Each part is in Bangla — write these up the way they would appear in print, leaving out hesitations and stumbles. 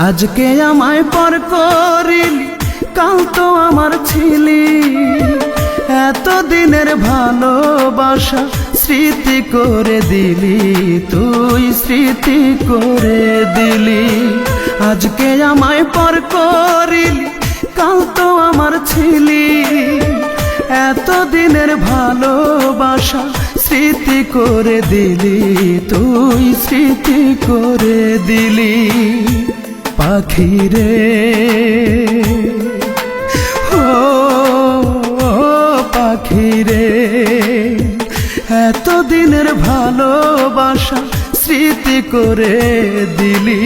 আজকে আমায় পর করিলি, কাল তো আমার ছিলি। এতদিনের ভালোবাসা স্মৃতি করে দিলি, তুই স্মৃতি করে দিলি। আজকে আমায় পর করিলি, কাল তো আমার ছিলি। এতদিনের ভালোবাসা স্মৃতি করে দিলি, তুই স্মৃতি করে দিলি। পাখিরে ও পাখিরে, এতদিনের ভালোবাসা স্মৃতি করে দিলি।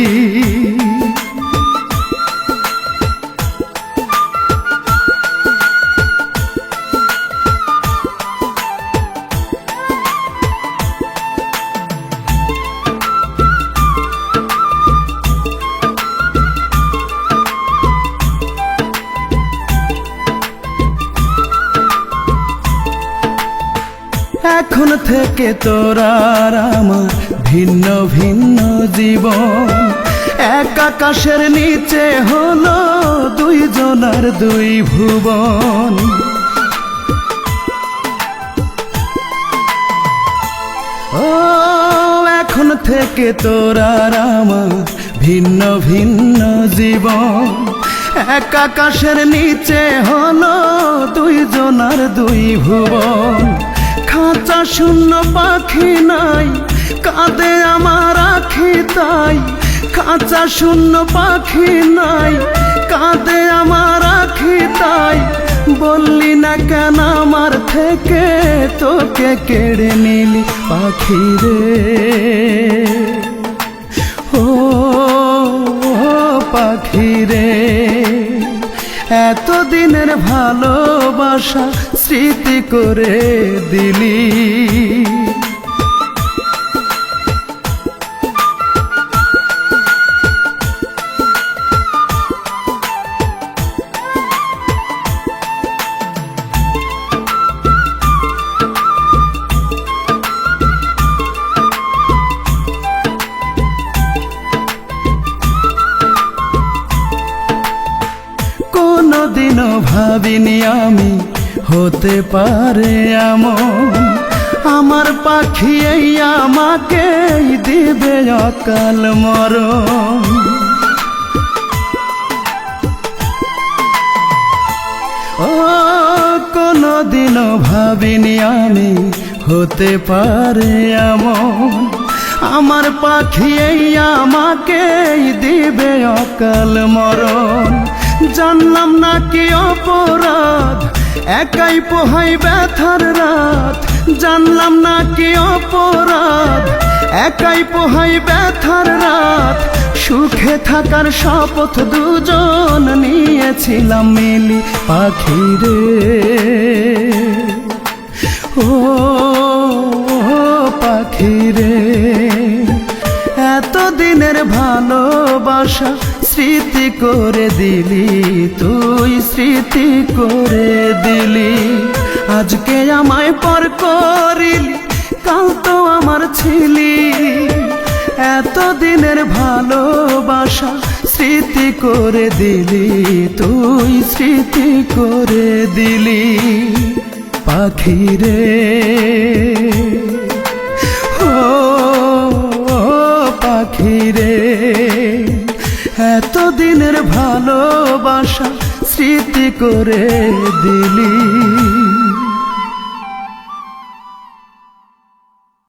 এখন থেকে তোর আর আমার ভিন্ন ভিন্ন জীবন। এক আকাশের নিচে হলো দুইজনার দুই ভুবন। ও এখন থেকে তোর আর আমার ভিন্ন ভিন্ন জীবন। এক আকাশের নিচে হলো দুইজনার দুই ভুবন। খাঁচা শূন্য পাখি নাই, কাঁদে আমার আখি তাই। খাঁচা শূন্য পাখি নাই, কাঁদে আমার আখি তাই। বললি না কেন আমার থেকে, তোকে কেড়ে নিলি পাখিরে। ও পাখিরে, এতদিনের ভালোবাসা স্মৃতি করে দিলি। কোনদিনও ভাবিনি আমি হতে পারে এমন। আমার পাখি এই আমাকে দিবে অকাল মরণ। ও কোনদিনও ভাবিনি আমি হতে পারে এমন। আমার পাখি এই আমাকে দিবে অকাল মরণ। জানলাম না কি অপরাধ, একাই পোহাই ব্যথার রাত। জানলাম না কি অপরাধ, একাই পোহাই ব্যথার রাত। সুখে থাকার শপথ দুজন নিয়েছিলাম মিলি পাখিরে। ও পাখিরে, এতদিনের ভালোবাসা স্মৃতি করে দিলি, তুই স্মৃতি করে দিলি। আজকে আমায় পর করিলি, কাল তো আমার ছিলি। এতদিনের ভালোবাসা স্মৃতি করে দিলি, তুই স্মৃতি করে দিলি। পাখিরে ও পাখিরে, এতদিনের ভালোবাসা স্মৃতি করে দিলি।